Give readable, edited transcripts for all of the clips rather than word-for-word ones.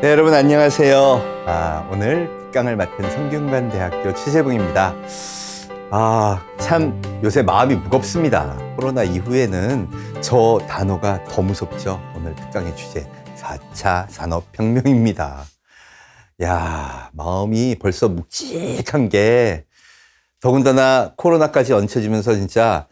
네, 여러분 안녕하세요. 오늘 특강을 맡은 성균관대학교 최재붕입니다. 참 요새 마음이 무겁습니다. 코로나 이후에는 저 단어가 더 무섭죠. 오늘 특강의 주제 4차 산업혁명입니다. 야, 마음이 벌써 묵직한 게 더군다나 코로나까지 얹혀지면서 진짜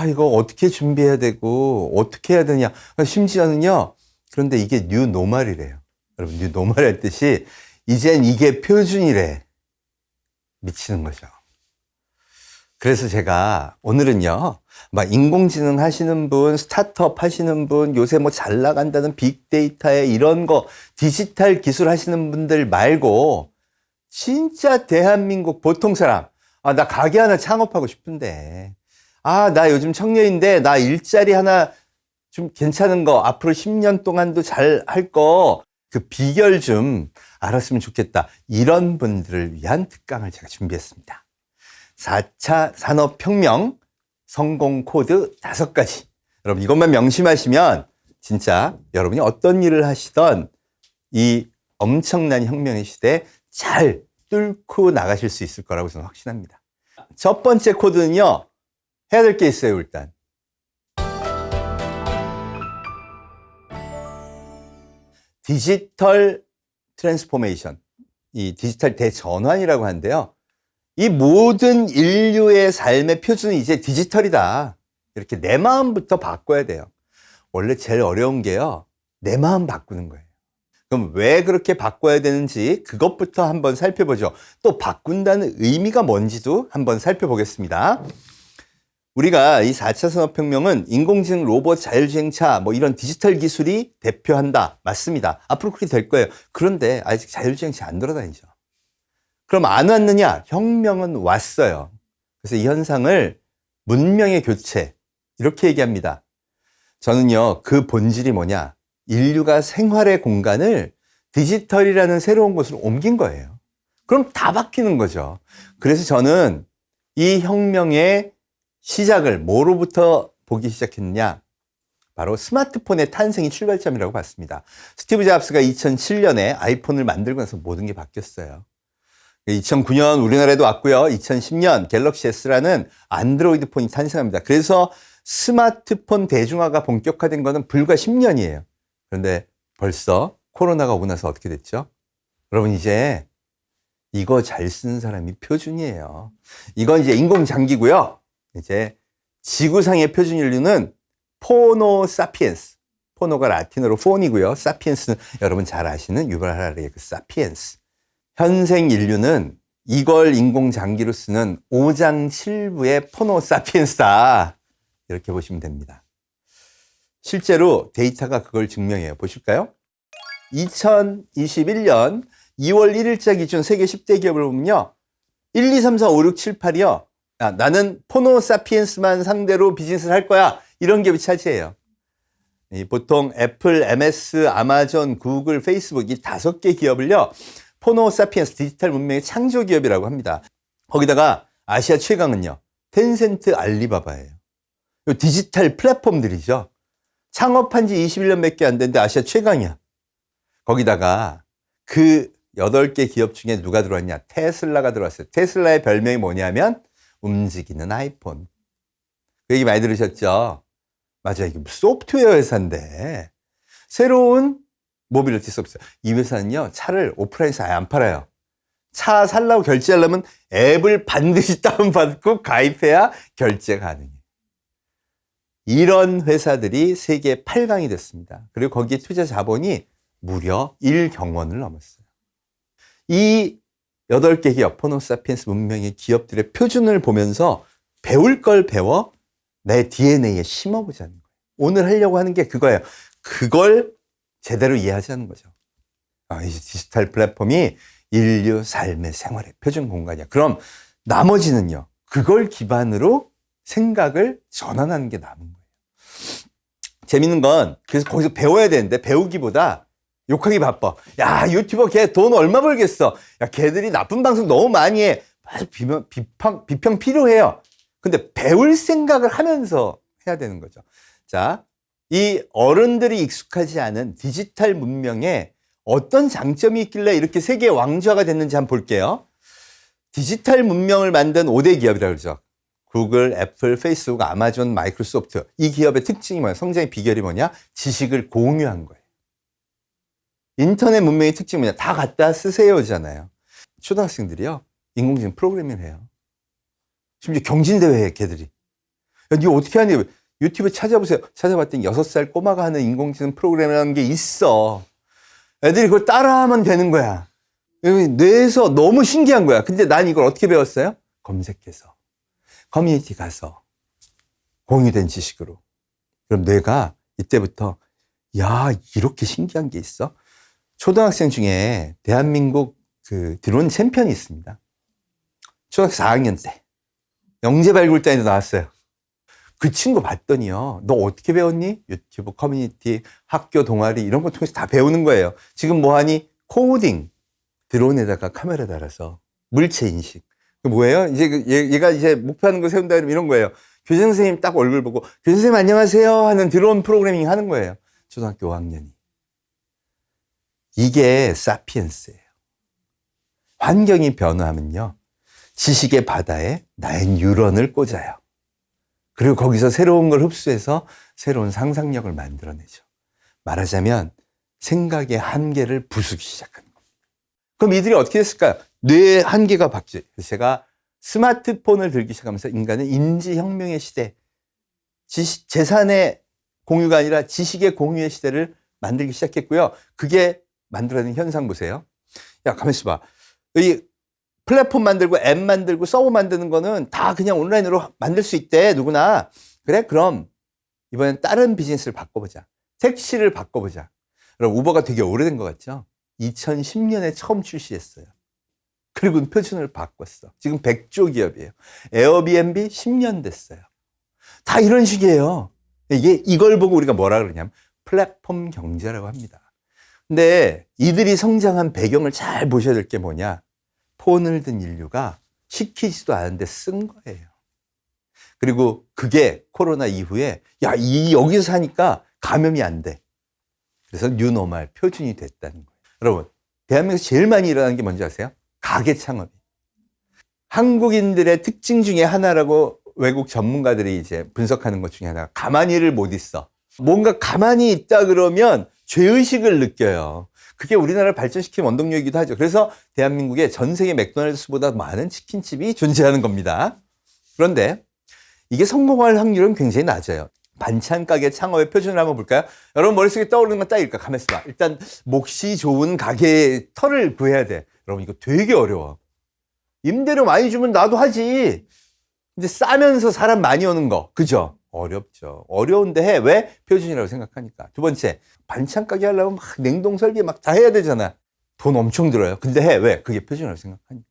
이거 어떻게 준비해야 되고 어떻게 해야 되냐. 심지어는요. 그런데 이게 뉴 노멀이래요. 여러분, 뉴 노멀 할 뜻이 이젠 이게 표준이래. 미치는 거죠. 그래서 제가 오늘은요, 막 인공지능 하시는 분, 스타트업 하시는 분, 요새 뭐 잘 나간다는 빅데이터에 이런 거, 디지털 기술 하시는 분들 말고, 진짜 대한민국 보통 사람, 나 가게 하나 창업하고 싶은데, 나 요즘 청년인데, 나 일자리 하나 좀 괜찮은 거, 앞으로 10년 동안도 잘 할 거, 그 비결 좀 알았으면 좋겠다. 이런 분들을 위한 특강을 제가 준비했습니다. 4차 산업혁명 성공 코드 5가지. 여러분 이것만 명심하시면 진짜 여러분이 어떤 일을 하시던 이 엄청난 혁명의 시대에 잘 뚫고 나가실 수 있을 거라고 저는 확신합니다. 첫 번째 코드는요. 해야 될 게 있어요, 일단. 디지털 트랜스포메이션, 이 디지털 대전환이라고 하는데요. 이 모든 인류의 삶의 표준이 이제 디지털이다. 이렇게 내 마음부터 바꿔야 돼요. 원래 제일 어려운 게요. 내 마음 바꾸는 거예요. 그럼 왜 그렇게 바꿔야 되는지 그것부터 한번 살펴보죠. 또 바꾼다는 의미가 뭔지도 한번 살펴보겠습니다. 우리가 이 4차 산업혁명은 인공지능, 로봇, 자율주행차 뭐 이런 디지털 기술이 대표한다. 맞습니다. 앞으로 그렇게 될 거예요. 그런데 아직 자율주행차 안 돌아다니죠. 그럼 안 왔느냐? 혁명은 왔어요. 그래서 이 현상을 문명의 교체 이렇게 얘기합니다. 저는요. 그 본질이 뭐냐? 인류가 생활의 공간을 디지털이라는 새로운 곳으로 옮긴 거예요. 그럼 다 바뀌는 거죠. 그래서 저는 이 혁명의 시작을 뭐로부터 보기 시작했느냐? 바로 스마트폰의 탄생이 출발점이라고 봤습니다. 스티브 잡스가 2007년에 아이폰을 만들고 나서 모든 게 바뀌었어요. 2009년 우리나라에도 왔고요. 2010년 갤럭시 S라는 안드로이드 폰이 탄생합니다. 그래서 스마트폰 대중화가 본격화된 거는 불과 10년이에요. 그런데 벌써 코로나가 오고 나서 어떻게 됐죠? 여러분 이제 이거 잘 쓰는 사람이 표준이에요. 이건 이제 인공장기고요. 이제 지구상의 표준 인류는 포노 사피엔스. 포노가 라틴어로 폰이고요. 사피엔스는 여러분 잘 아시는 유발 하라리의 그 사피엔스. 현생 인류는 이걸 인공장기로 쓰는 5장 7부의 포노 사피엔스다. 이렇게 보시면 됩니다. 실제로 데이터가 그걸 증명해요. 보실까요? 2021년 2월 1일자 기준 세계 10대 기업을 보면요. 1, 2, 3, 4, 5, 6, 7, 8이요. 나는 포노 사피엔스만 상대로 비즈니스를 할 거야. 이런 기업이 차지해요. 보통 애플, MS, 아마존, 구글, 페이스북 이 5개 기업을요. 포노 사피엔스 디지털 문명의 창조 기업이라고 합니다. 거기다가 아시아 최강은요. 텐센트, 알리바바예요. 디지털 플랫폼들이죠. 창업한 지 21년밖에 안 됐는데 아시아 최강이야. 거기다가 그 8개 기업 중에 누가 들어왔냐? 테슬라가 들어왔어요. 테슬라의 별명이 뭐냐면 움직이는 아이폰. 그 얘기 많이 들으셨죠? 맞아요. 이게 소프트웨어 회사인데 새로운 모빌리티 서비스. 이 회사는요. 차를 오프라인에서 아예 안 팔아요. 차 살라고 결제하려면 앱을 반드시 다운받고 가입해야 결제가 가능해요. 이런 회사들이 세계 8강이 됐습니다. 그리고 거기에 투자 자본이 무려 1경원을 넘었어요. 이 8개 기업, 포노사피엔스 문명의 기업들의 표준을 보면서 배울 걸 배워 내 DNA에 심어보자는 거예요. 오늘 하려고 하는 게 그거예요. 그걸 제대로 이해하자는 거죠. 이제 디지털 플랫폼이 인류 삶의 생활의 표준 공간이야. 그럼 나머지는요. 그걸 기반으로 생각을 전환하는 게 남은 거예요. 재밌는 건 그래서 거기서 배워야 되는데 배우기보다 욕하기 바빠. 야, 유튜버 걔 돈 얼마 벌겠어. 야, 걔들이 나쁜 방송 너무 많이 해. 비평 필요해요. 근데 배울 생각을 하면서 해야 되는 거죠. 자, 이 어른들이 익숙하지 않은 디지털 문명에 어떤 장점이 있길래 이렇게 세계 왕좌가 됐는지 한번 볼게요. 디지털 문명을 만든 5대 기업이라고 그러죠. 구글, 애플, 페이스북, 아마존, 마이크로소프트. 이 기업의 특징이 뭐야? 성장의 비결이 뭐냐? 지식을 공유한 거예요. 인터넷 문명의 특징이 뭐냐? 다 갖다 쓰세요잖아요. 초등학생들이요, 인공지능 프로그래밍을 해요. 심지어 경진대회 해, 걔들이. 야, 니 어떻게 하니? 유튜브에 찾아보세요. 찾아봤더니 6살 꼬마가 하는 인공지능 프로그램이라는 게 있어. 애들이 그걸 따라하면 되는 거야. 뇌에서 너무 신기한 거야. 근데 난 이걸 어떻게 배웠어요? 검색해서. 커뮤니티 가서. 공유된 지식으로. 그럼 뇌가 이때부터, 야, 이렇게 신기한 게 있어? 초등학생 중에 대한민국 그 드론 챔피언이 있습니다. 초등학교 4학년 때. 영재발굴단에도 나왔어요. 그 친구 봤더니요, 너 어떻게 배웠니? 유튜브 커뮤니티, 학교 동아리 이런 거 통해서 다 배우는 거예요. 지금 뭐 하니? 코딩. 드론에다가 카메라 달아서 물체 인식. 그 뭐예요? 이제 얘가 이제 목표하는 거 세운다 그러면 이런 거예요. 교장 선생님 딱 얼굴 보고 교장 선생님 안녕하세요 하는 드론 프로그래밍 하는 거예요. 초등학교 5학년이. 이게 사피엔스예요. 환경이 변화하면요, 지식의 바다에 나의 뉴런을 꽂아요. 그리고 거기서 새로운 걸 흡수해서 새로운 상상력을 만들어내죠. 말하자면 생각의 한계를 부수기 시작하는 겁니다. 그럼 이들이 어떻게 됐을까요? 뇌의 한계가 바뀌죠. 그래서 제가 스마트폰을 들기 시작하면서 인간은 인지혁명의 시대, 재산의 공유가 아니라 지식의 공유의 시대를 만들기 시작했고요. 그게 만들어낸 현상 보세요. 야, 가만히 있어봐. 이 플랫폼 만들고 앱 만들고 서버 만드는 거는 다 그냥 온라인으로 만들 수 있대, 누구나. 그래? 그럼 이번엔 다른 비즈니스를 바꿔보자. 택시를 바꿔보자. 그럼 우버가 되게 오래된 것 같죠? 2010년에 처음 출시했어요. 그리고 표준을 바꿨어. 지금 100조 기업이에요. 에어비앤비 10년 됐어요. 다 이런 식이에요. 이걸 보고 우리가 뭐라 그러냐면 플랫폼 경제라고 합니다. 근데 이들이 성장한 배경을 잘 보셔야 될 게 뭐냐? 폰을 든 인류가 시키지도 않은데 쓴 거예요. 그리고 그게 코로나 이후에 여기서 사니까 감염이 안 돼. 그래서 뉴노멀 표준이 됐다는 거예요. 여러분, 대한민국에서 제일 많이 일어나는 게 뭔지 아세요? 가게 창업이. 한국인들의 특징 중에 하나라고 외국 전문가들이 이제 분석하는 것 중에 하나가 가만히를 못 있어. 뭔가 가만히 있다 그러면 죄의식을 느껴요. 그게 우리나라를 발전시킨 원동력이기도 하죠. 그래서 대한민국에 전 세계 맥도날드스보다 많은 치킨집이 존재하는 겁니다. 그런데 이게 성공할 확률은 굉장히 낮아요. 반찬 가게 창업의 표준을 한번 볼까요? 여러분 머릿속에 떠오르는 건 딱 일까? 가만히 있어봐. 일단 몫이 좋은 가게의 털을 구해야 돼. 여러분 이거 되게 어려워. 임대료 많이 주면 나도 하지. 근데 싸면서 사람 많이 오는 거, 그죠? 어렵죠. 어려운데 해. 왜? 표준이라고 생각하니까. 두 번째, 반찬 가게 하려면 막 냉동 설비 막 다 해야 되잖아. 돈 엄청 들어요. 근데 해. 왜? 그게 표준이라고 생각하니까.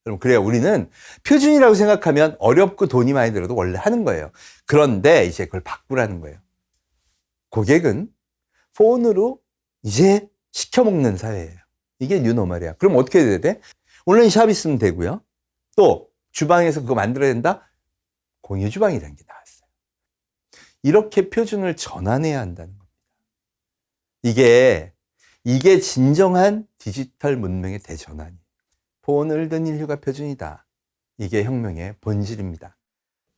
그럼 그래야 우리는 표준이라고 생각하면 어렵고 돈이 많이 들어도 원래 하는 거예요. 그런데 이제 그걸 바꾸라는 거예요. 고객은 폰으로 이제 시켜먹는 사회예요. 이게 뉴노멀이야. 그럼 어떻게 해야 돼? 온라인 샵 있으면 되고요. 또 주방에서 그거 만들어야 된다? 공유 주방이라는 게 나왔어요. 이렇게 표준을 전환해야 한다는 겁니다. 이게 진정한 디지털 문명의 대전환이에요. 폰을 든 인류가 표준이다. 이게 혁명의 본질입니다.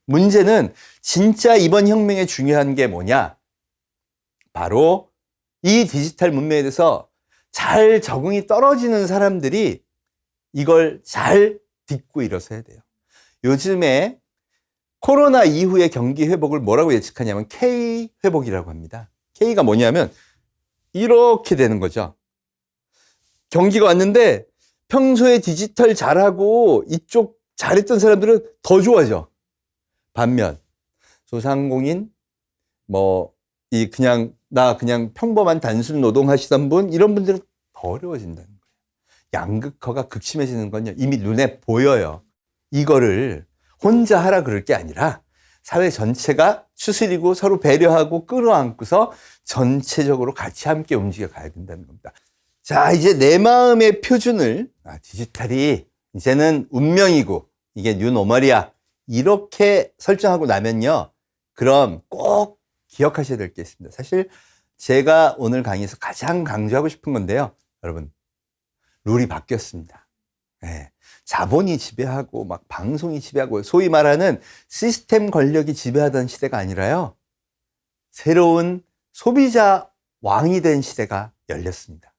문제는 진짜 이번 혁명에 중요한 게 뭐냐? 바로 이 디지털 문명에 대해서 잘 적응이 떨어지는 사람들이 이걸 잘 딛고 일어서야 돼요. 요즘에 코로나 이후의 경기 회복을 뭐라고 예측하냐면 K 회복이라고 합니다. K가 뭐냐면 이렇게 되는 거죠. 경기가 왔는데 평소에 디지털 잘하고 이쪽 잘했던 사람들은 더 좋아져. 반면 소상공인 그냥 평범한 단순 노동하시던 분 이런 분들은 더 어려워진다는 거예요. 양극화가 극심해지는 건요 이미 눈에 보여요. 이거를 혼자 하라 그럴 게 아니라 사회 전체가 추스리고 서로 배려하고 끌어안고서 전체적으로 같이 함께 움직여 가야 된다는 겁니다. 자, 이제 내 마음의 표준을 디지털이 이제는 운명이고 이게 뉴노멀이야 이렇게 설정하고 나면요, 그럼 꼭 기억하셔야 될 게 있습니다. 사실 제가 오늘 강의에서 가장 강조하고 싶은 건데요. 여러분, 룰이 바뀌었습니다. 네. 자본이 지배하고 막 방송이 지배하고 소위 말하는 시스템 권력이 지배하던 시대가 아니라요. 새로운 소비자 왕이 된 시대가 열렸습니다.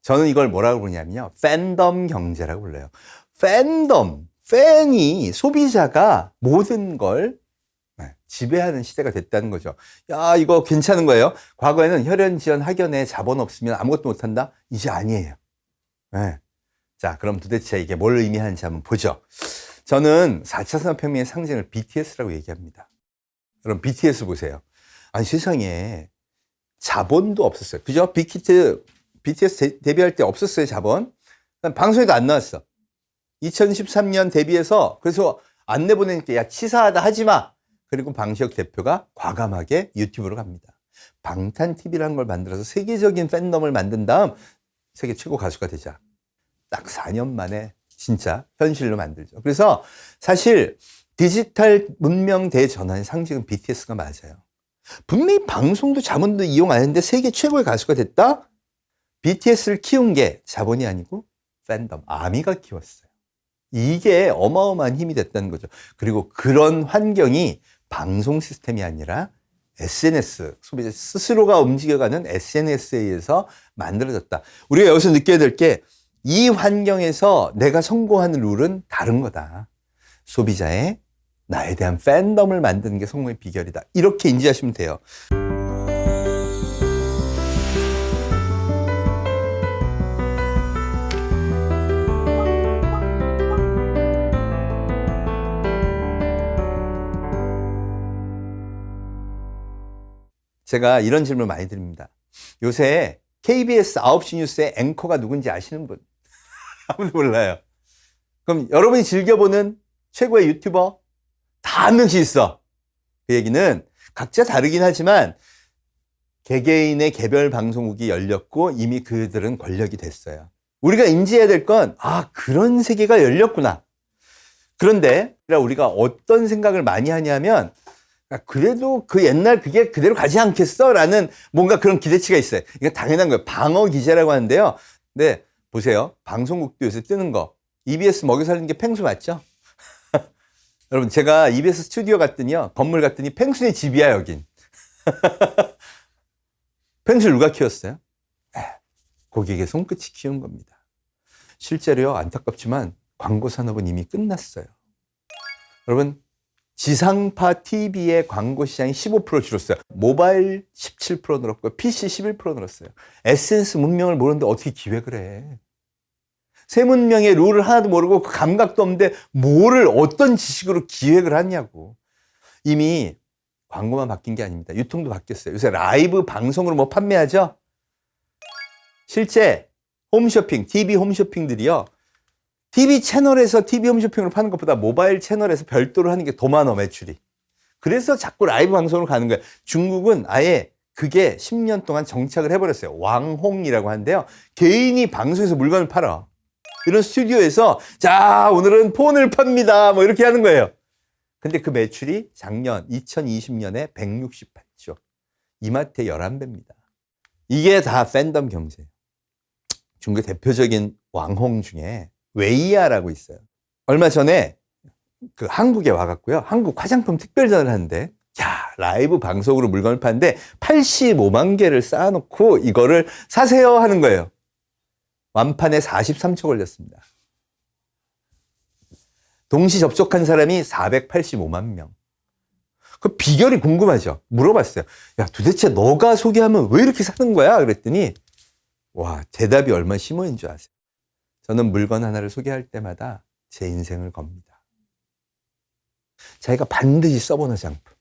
저는 이걸 뭐라고 부르냐면요. 팬덤 경제라고 불러요. 팬덤, 팬이 소비자가 모든 걸 지배하는 시대가 됐다는 거죠. 야, 이거 괜찮은 거예요. 과거에는 혈연, 지연, 학연에 자본 없으면 아무것도 못한다? 이제 아니에요. 네. 자, 그럼 도대체 이게 뭘 의미하는지 한번 보죠. 저는 4차 산업혁명의 상징을 BTS라고 얘기합니다. 그럼 BTS 보세요. 아니, 세상에 자본도 없었어요. 그죠? BTS 데뷔할 때 없었어요, 자본. 방송에도 안 나왔어. 2013년 데뷔해서 그래서 안 내보내니까 야, 치사하다 하지 마. 그리고 방시혁 대표가 과감하게 유튜브로 갑니다. 방탄TV라는 걸 만들어서 세계적인 팬덤을 만든 다음 세계 최고 가수가 되자. 딱 4년 만에 진짜 현실로 만들죠. 그래서 사실 디지털 문명 대전환의 상징은 BTS가 맞아요. 분명히 방송도 자본도 이용 안 했는데 세계 최고의 가수가 됐다? BTS를 키운 게 자본이 아니고 팬덤, 아미가 키웠어요. 이게 어마어마한 힘이 됐다는 거죠. 그리고 그런 환경이 방송 시스템이 아니라 SNS, 소비자 스스로가 움직여가는 SNS에 의해서 만들어졌다. 우리가 여기서 느껴야 될 게 이 환경에서 내가 성공하는 룰은 다른 거다. 소비자의 나에 대한 팬덤을 만드는 게 성공의 비결이다. 이렇게 인지하시면 돼요. 제가 이런 질문 많이 드립니다. 요새 KBS 9시 뉴스의 앵커가 누군지 아시는 분? 아무도 몰라요. 그럼 여러분이 즐겨보는 최고의 유튜버? 다 한 명씩 있어. 그 얘기는 각자 다르긴 하지만 개개인의 개별 방송국이 열렸고 이미 그들은 권력이 됐어요. 우리가 인지해야 될 건, 아, 그런 세계가 열렸구나. 그런데 우리가 어떤 생각을 많이 하냐면, 그래도 그 옛날 그게 그대로 가지 않겠어? 라는 뭔가 그런 기대치가 있어요. 이거 당연한 거예요. 방어 기제라고 하는데요. 근데 보세요. 방송국도 요새 뜨는 거. EBS 먹여 살리는 게 펭수 맞죠? 여러분, 제가 EBS 스튜디오 갔더니요. 건물 갔더니 펭수의 집이야, 여긴. 펭수를 누가 키웠어요? 고객의 손끝이 키운 겁니다. 실제로요, 안타깝지만 광고 산업은 이미 끝났어요. 여러분, 지상파 TV의 광고 시장이 15% 줄었어요. 모바일 17% 늘었고요. PC 11% 늘었어요. SNS 문명을 모르는데 어떻게 기획을 해? 새 문명의 룰을 하나도 모르고 그 감각도 없는데 뭐를 어떤 지식으로 기획을 하냐고. 이미 광고만 바뀐 게 아닙니다. 유통도 바뀌었어요. 요새 라이브 방송으로 뭐 판매하죠? 실제 홈쇼핑, TV 홈쇼핑들이요. TV 채널에서 TV 홈쇼핑으로 파는 것보다 모바일 채널에서 별도로 하는 게 더 많아, 매출이. 그래서 자꾸 라이브 방송으로 가는 거예요. 중국은 아예 그게 10년 동안 정착을 해버렸어요. 왕홍이라고 하는데요. 개인이 방송에서 물건을 팔아. 이런 스튜디오에서 자, 오늘은 폰을 팝니다. 뭐 이렇게 하는 거예요. 근데 그 매출이 작년 2020년에 168조. 이마트의 11배입니다. 이게 다 팬덤 경제예요. 중국의 대표적인 왕홍 중에 웨이야라고 있어요. 얼마 전에 그 한국에 와갖고요. 한국 화장품 특별전을 하는데, 야, 라이브 방송으로 물건을 파는데 85만 개를 쌓아놓고 이거를 사세요 하는 거예요. 완판에 43초 걸렸습니다. 동시 접속한 사람이 485만 명. 그 비결이 궁금하죠? 물어봤어요. 야, 도대체 너가 소개하면 왜 이렇게 사는 거야? 그랬더니, 와, 대답이 얼마나 심오인 줄 아세요? 저는 물건 하나를 소개할 때마다 제 인생을 겁니다. 자기가 반드시 써보는 상품.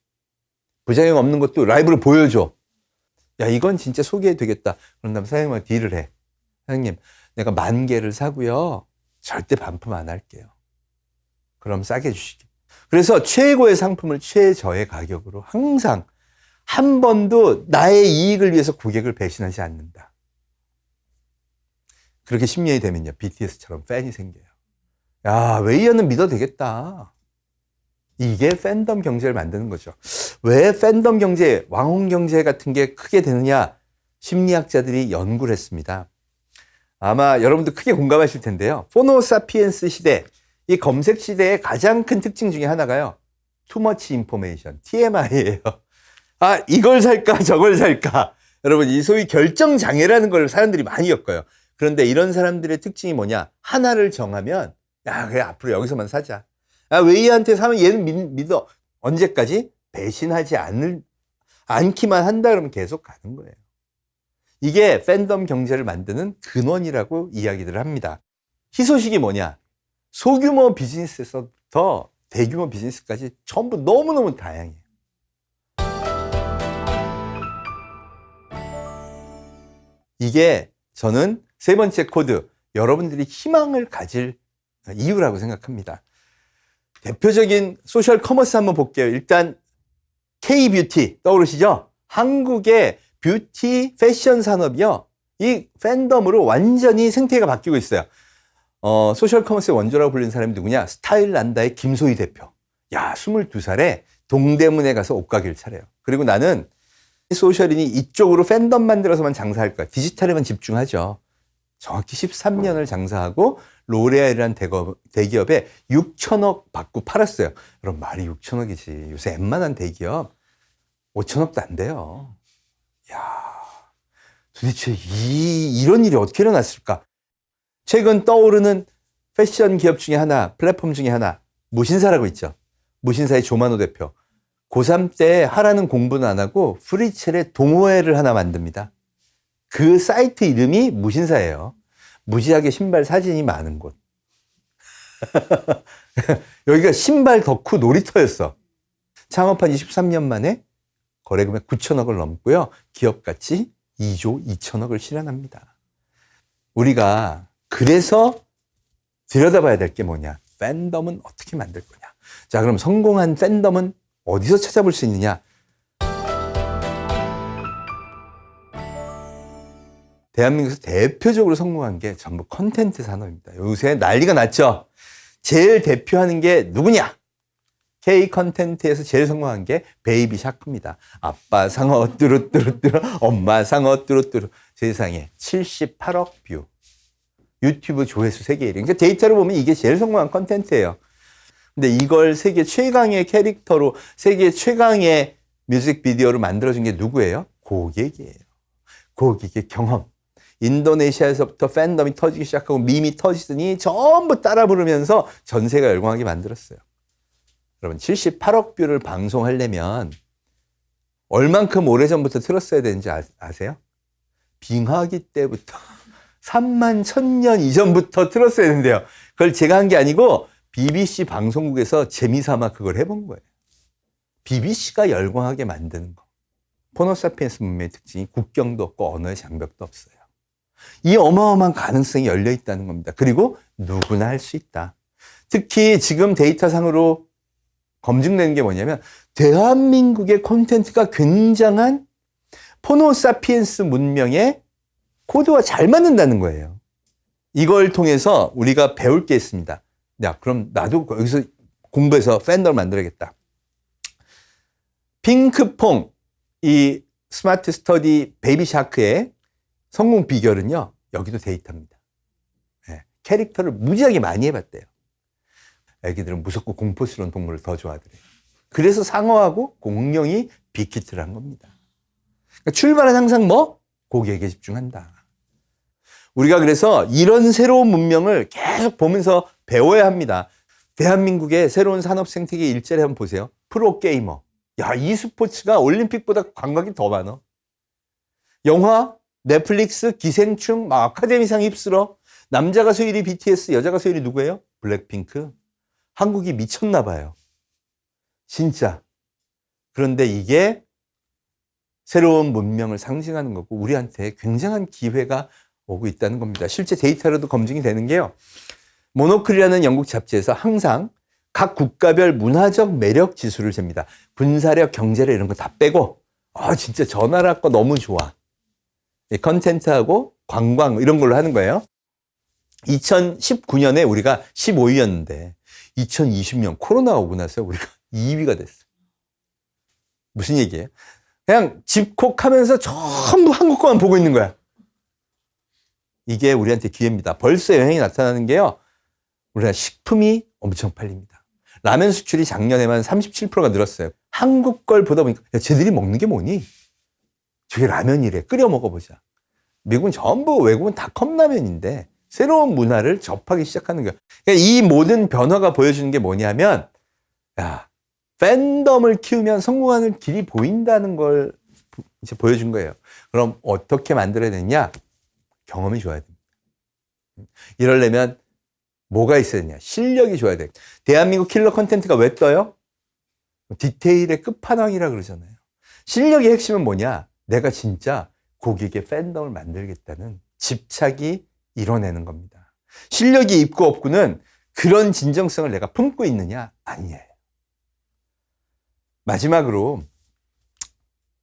부작용 없는 것도 라이브로 보여줘. 야, 이건 진짜 소개해도 되겠다. 그런 다음에 사장님하고 딜을 해. 사장님, 내가 10,000개를 사고요. 절대 반품 안 할게요. 그럼 싸게 주시게. 그래서 최고의 상품을 최저의 가격으로 항상 한 번도 나의 이익을 위해서 고객을 배신하지 않는다. 그렇게 10년이 되면요. BTS처럼 팬이 생겨요. 야, 웨이어는 믿어도 되겠다. 이게 팬덤 경제를 만드는 거죠. 왜 팬덤 경제, 왕홍 경제 같은 게 크게 되느냐? 심리학자들이 연구를 했습니다. 아마 여러분도 크게 공감하실 텐데요. 호모사피엔스 시대, 이 검색 시대의 가장 큰 특징 중에 하나가요. 투머치 인포메이션, TMI예요. 아, 이걸 살까 저걸 살까. 여러분, 이 소위 결정 장애라는 걸 사람들이 많이 겪어요. 그런데 이런 사람들의 특징이 뭐냐? 하나를 정하면 야, 그래 앞으로 여기서만 사자. 아, 왜 얘한테 사면 얘는 믿어. 언제까지? 배신하지 않기만 한다 그러면 계속 가는 거예요. 이게 팬덤 경제를 만드는 근원이라고 이야기들을 합니다. 희소식이 뭐냐? 소규모 비즈니스에서부터 대규모 비즈니스까지 전부 너무너무 다양해요. 이게 저는 세 번째 코드, 여러분들이 희망을 가질 이유라고 생각합니다. 대표적인 소셜 커머스 한번 볼게요. 일단 K-뷰티 떠오르시죠? 한국의 뷰티 패션 산업이요. 이 팬덤으로 완전히 생태가 바뀌고 있어요. 소셜 커머스의 원조라고 불리는 사람이 누구냐? 스타일란다의 김소희 대표. 야, 22살에 동대문에 가서 옷가게를 차려요. 그리고 나는 소셜인이 이쪽으로 팬덤 만들어서만 장사할 거야. 디지털에만 집중하죠. 정확히 13년을 장사하고 로레알이라는 대기업에 6천억 받고 팔았어요. 그럼 말이 6천억이지. 요새 웬만한 대기업 5천억도 안 돼요. 야, 도대체 이런 일이 어떻게 일어났을까? 최근 떠오르는 패션 기업 중에 하나, 플랫폼 중에 하나, 무신사라고 있죠. 무신사의 조만호 대표. 고3 때 하라는 공부는 안 하고 프리첼의 동호회를 하나 만듭니다. 그 사이트 이름이 무신사예요. 무지하게 신발 사진이 많은 곳. 여기가 신발 덕후 놀이터였어. 창업한 23년 만에 거래금액 9천억을 넘고요. 기업 가치 2조 2천억을 실현합니다. 우리가 그래서 들여다봐야 될 게 뭐냐? 팬덤은 어떻게 만들 거냐? 자, 그럼 성공한 팬덤은 어디서 찾아볼 수 있느냐? 대한민국에서 대표적으로 성공한 게 전부 컨텐츠 산업입니다. 요새 난리가 났죠? 제일 대표하는 게 누구냐? K 컨텐츠에서 제일 성공한 게 베이비 샤크입니다. 아빠 상어 뚜루뚜루뚜루, 엄마 상어 뚜루뚜루. 세상에 78억 뷰. 유튜브 조회수 세계 1위. 그러니까 데이터로 보면 이게 제일 성공한 컨텐츠예요. 근데 이걸 세계 최강의 캐릭터로, 세계 최강의 뮤직비디오로 만들어준 게 누구예요? 고객이에요. 고객의 경험. 인도네시아에서부터 팬덤이 터지기 시작하고 밈이 터지더니 전부 따라 부르면서 전세가 열광하게 만들었어요. 여러분, 78억 뷰를 방송하려면 얼만큼 오래전부터 틀었어야 되는지 아세요? 빙하기 때부터 3만 1000년 이전부터 틀었어야 되는데요. 그걸 제가 한 게 아니고 BBC 방송국에서 재미삼아 그걸 해본 거예요. BBC가 열광하게 만드는 거. 호모사피엔스 문명의 특징이 국경도 없고 언어의 장벽도 없어요. 이 어마어마한 가능성이 열려 있다는 겁니다. 그리고 누구나 할 수 있다. 특히 지금 데이터상으로 검증되는 게 뭐냐면 대한민국의 콘텐츠가 굉장한 호모사피엔스 문명의 코드와 잘 맞는다는 거예요. 이걸 통해서 우리가 배울 게 있습니다. 야, 그럼 나도 여기서 공부해서 팬덤을 만들어야겠다. 핑크퐁, 이 스마트 스터디 베이비 샤크의 성공 비결은요, 여기도 데이터입니다. 네, 캐릭터를 무지하게 많이 해봤대요. 애기들은 무섭고 공포스러운 동물을 더 좋아하더래요. 그래서 상어하고 공룡이 빅히트를 한 겁니다. 그러니까 출발은 항상 뭐? 고객에게 집중한다. 우리가 그래서 이런 새로운 문명을 계속 보면서 배워야 합니다. 대한민국의 새로운 산업 생태계 일자리 한번 보세요. 프로게이머. 야, e스포츠가 올림픽보다 관광이 더 많아. 영화, 넷플릭스, 기생충, 막 아카데미상 휩쓸어. 남자 가수 1위 BTS, 여자 가수 1위 누구예요? 블랙핑크. 한국이 미쳤나 봐요. 진짜. 그런데 이게 새로운 문명을 상징하는 거고 우리한테 굉장한 기회가 오고 있다는 겁니다. 실제 데이터로도 검증이 되는 게요. 모노클이라는 영국 잡지에서 항상 각 국가별 문화적 매력 지수를 잽니다. 군사력, 경제력 이런 거 다 빼고 진짜 저 나라 거 너무 좋아. 컨텐츠하고 관광 이런 걸로 하는 거예요. 2019년에 우리가 15위였는데 2020년 코로나가 오고 나서 우리가 2위가 됐어. 무슨 얘기예요? 그냥 집콕하면서 전부 한국 거만 보고 있는 거야. 이게 우리한테 기회입니다. 벌써 영향이 나타나는 게요. 우리나라 식품이 엄청 팔립니다. 라면 수출이 작년에만 37%가 늘었어요. 한국 걸 보다 보니까 야, 쟤들이 먹는 게 뭐니? 저게 라면이래. 끓여 먹어보자. 미국은 전부 외국은 다 컵라면인데 새로운 문화를 접하기 시작하는 거예요. 그러니까 이 모든 변화가 보여주는 게 뭐냐면 야, 팬덤을 키우면 성공하는 길이 보인다는 걸 이제 보여준 거예요. 그럼 어떻게 만들어야 되냐? 경험이 좋아야 됩니다. 이러려면 뭐가 있어야 되냐? 실력이 좋아야 돼. 대한민국 킬러 컨텐츠가 왜 떠요? 디테일의 끝판왕이라 그러잖아요. 실력의 핵심은 뭐냐? 내가 진짜 고객의 팬덤을 만들겠다는 집착이 이뤄내는 겁니다. 실력이 있고 없고는 그런 진정성을 내가 품고 있느냐? 아니에요. 마지막으로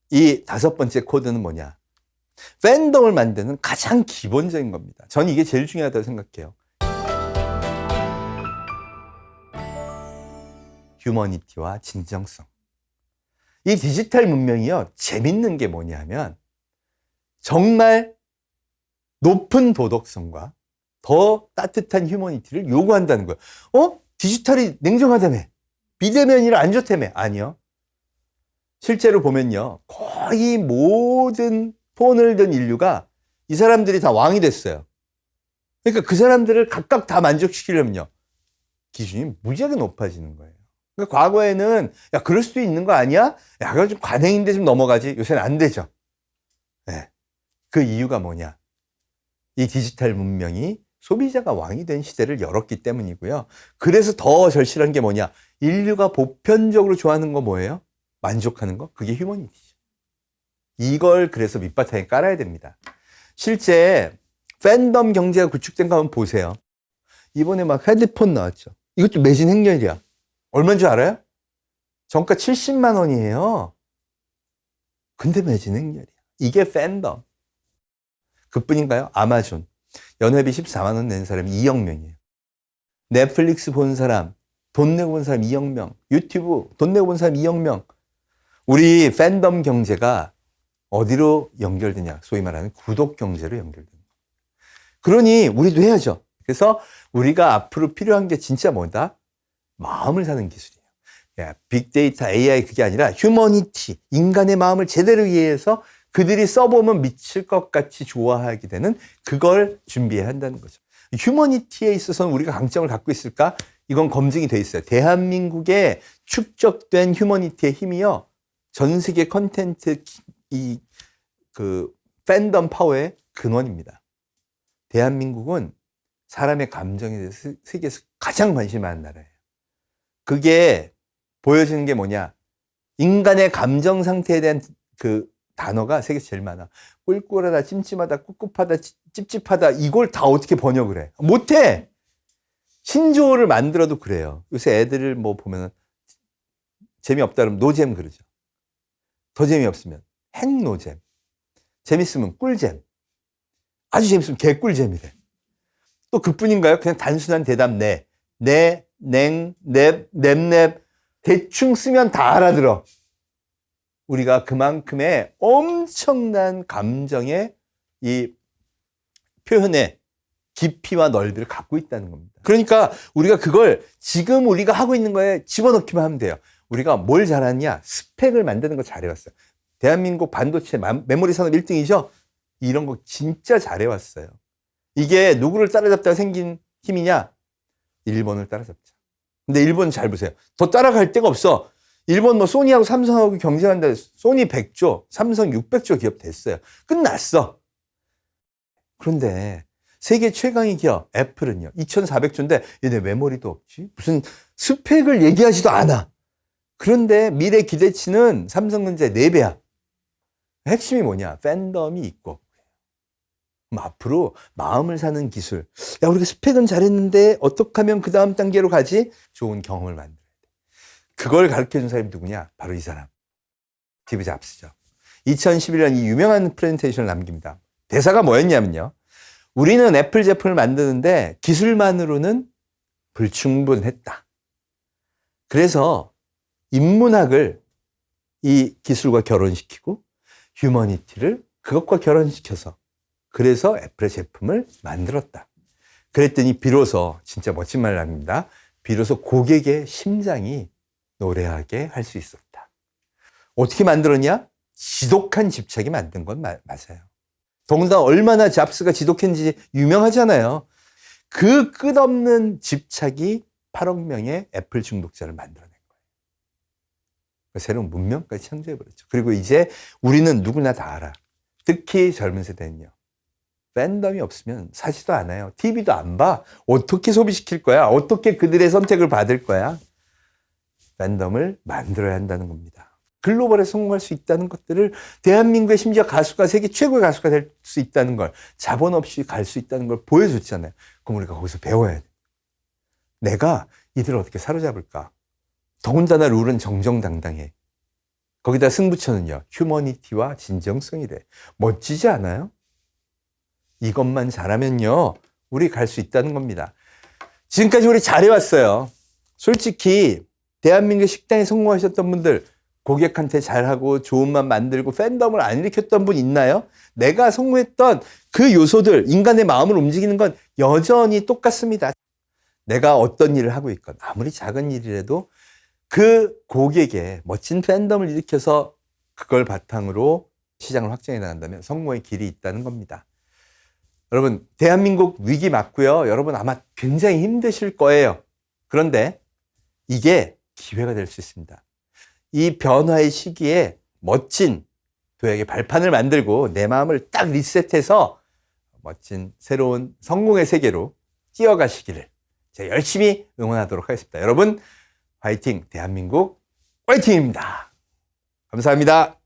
이 5번째 코드는 뭐냐? 팬덤을 만드는 가장 기본적인 겁니다. 저는 이게 제일 중요하다고 생각해요. 휴머니티와 진정성. 이 디지털 문명이요, 재밌는 게 뭐냐면 정말 높은 도덕성과 더 따뜻한 휴머니티를 요구한다는 거예요. 디지털이 냉정하다며? 비대면이라 안 좋다며? 아니요. 실제로 보면요, 거의 모든 폰을 든 인류가 이 사람들이 다 왕이 됐어요. 그러니까 그 사람들을 각각 다 만족시키려면요, 기준이 무지하게 높아지는 거예요. 그러니까 과거에는 야, 그럴 수도 있는 거 아니야? 야, 그건 좀 관행인데 좀 넘어가지. 요새는 안 되죠. 네. 그 이유가 뭐냐? 이 디지털 문명이 소비자가 왕이 된 시대를 열었기 때문이고요. 그래서 더 절실한 게 뭐냐? 인류가 보편적으로 좋아하는 거 뭐예요? 만족하는 거? 그게 휴머니티죠. 이걸 그래서 밑바탕에 깔아야 됩니다. 실제 팬덤 경제가 구축된 거 한번 보세요. 이번에 막 헤드폰 나왔죠. 이것도 매진 행렬이야. 얼마인 줄 알아요? 정가 70만 원이에요. 근데 매진 행렬이야. 이게 팬덤. 그뿐인가요? 아마존. 연회비 14만 원 낸 사람이 2억 명이에요. 넷플릭스 본 사람, 돈 내고 본 사람 2억 명. 유튜브 돈 내고 본 사람 2억 명. 우리 팬덤 경제가 어디로 연결되냐? 소위 말하는 구독 경제로 연결됩니다. 그러니 우리도 해야죠. 그래서 우리가 앞으로 필요한 게 진짜 뭐다? 마음을 사는 기술이에요. 야, 빅데이터, AI 그게 아니라 휴머니티, 인간의 마음을 제대로 이해해서 그들이 써보면 미칠 것 같이 좋아하게 되는 그걸 준비해야 한다는 거죠. 휴머니티에 있어서는 우리가 강점을 갖고 있을까? 이건 검증이 돼 있어요. 대한민국에 축적된 휴머니티의 힘이요, 전 세계 컨텐츠 그 팬덤 파워의 근원입니다. 대한민국은 사람의 감정에 대해서 세계에서 가장 관심이 많은 나라예요. 그게 보여지는 게 뭐냐? 인간의 감정 상태에 대한 그 단어가 세계에서 제일 많아. 꿀꿀하다, 찜찜하다, 꿉꿉하다, 찝찝하다, 이걸 다 어떻게 번역을 해? 못해! 신조어를 만들어도 그래요. 요새 애들을 뭐 보면 재미없다 그러면 노잼 그러죠. 더 재미없으면 핵노잼. 재밌으면 꿀잼. 아주 재밌으면 개꿀잼이래. 또 그뿐인가요? 그냥 단순한 대답 네. 네, 냉, 넵, 넵. 대충 쓰면 다 알아들어. 우리가 그만큼의 엄청난 감정의 이 표현의 깊이와 넓이를 갖고 있다는 겁니다. 그러니까 우리가 그걸 지금 우리가 하고 있는 거에 집어넣기만 하면 돼요. 우리가 뭘 잘하냐? 스펙을 만드는 거 잘해왔어요. 대한민국 반도체 메모리 산업 1등이죠? 이런 거 진짜 잘해왔어요. 이게 누구를 따라잡다가 생긴 힘이냐? 일본을 따라잡자. 근데 일본 잘 보세요. 더 따라갈 데가 없어. 일본 뭐 소니하고 삼성하고 경쟁한다. 소니 100조, 삼성 600조 기업 됐어요. 끝났어. 그런데 세계 최강의 기업 애플은요, 2,400조인데 얘네 메모리도 없지? 무슨 스펙을 얘기하지도 않아. 그런데 미래 기대치는 삼성전자 4배야. 핵심이 뭐냐? 팬덤이 있고. 그럼 앞으로 마음을 사는 기술. 야, 우리가 스펙은 잘했는데 어떻게 하면 그 다음 단계로 가지? 좋은 경험을 만들어야 돼. 그걸 가르쳐준 사람이 누구냐? 바로 이 사람. 스티브 잡스죠. 2011년 이 유명한 프레젠테이션을 남깁니다. 대사가 뭐였냐면요. 우리는 애플 제품을 만드는데 기술만으로는 불충분했다. 그래서 인문학을 이 기술과 결혼시키고 휴머니티를 그것과 결혼시켜서 그래서 애플의 제품을 만들었다. 그랬더니 비로소 진짜 멋진 말 합니다. 비로소 고객의 심장이 노래하게 할 수 있었다. 어떻게 만들었냐? 지독한 집착이 만든 건 맞아요. 더군다나 얼마나 잡스가 지독했는지 유명하잖아요. 그 끝없는 집착이 8억 명의 애플 중독자를 만들어낸 거예요. 새로운 문명까지 창조해버렸죠. 그리고 이제 우리는 누구나 다 알아. 특히 젊은 세대는요. 팬덤이 없으면 사지도 않아요. TV도 안 봐. 어떻게 소비시킬 거야? 어떻게 그들의 선택을 받을 거야? 팬덤을 만들어야 한다는 겁니다. 글로벌에 성공할 수 있다는 것들을 대한민국의 심지어 가수가 세계 최고의 가수가 될 수 있다는 걸 자본 없이 갈 수 있다는 걸 보여줬잖아요. 그럼 우리가 거기서 배워야 돼. 내가 이들을 어떻게 사로잡을까? 더군다나 룰은 정정당당해. 거기다 승부처는요. 휴머니티와 진정성이래. 멋지지 않아요? 이것만 잘하면요. 우리 갈 수 있다는 겁니다. 지금까지 우리 잘해왔어요. 솔직히 대한민국 식당에 성공하셨던 분들 고객한테 잘하고 좋은 맛 만들고 팬덤을 안 일으켰던 분 있나요? 내가 성공했던 그 요소들, 인간의 마음을 움직이는 건 여전히 똑같습니다. 내가 어떤 일을 하고 있건 아무리 작은 일이라도 그 고객의 멋진 팬덤을 일으켜서 그걸 바탕으로 시장을 확장해 나간다면 성공의 길이 있다는 겁니다. 여러분, 대한민국 위기 맞고요. 여러분 아마 굉장히 힘드실 거예요. 그런데 이게 기회가 될 수 있습니다. 이 변화의 시기에 멋진 도약의 발판을 만들고 내 마음을 딱 리셋해서 멋진 새로운 성공의 세계로 뛰어가시기를 제가 열심히 응원하도록 하겠습니다. 여러분, 화이팅! 대한민국 화이팅입니다. 감사합니다.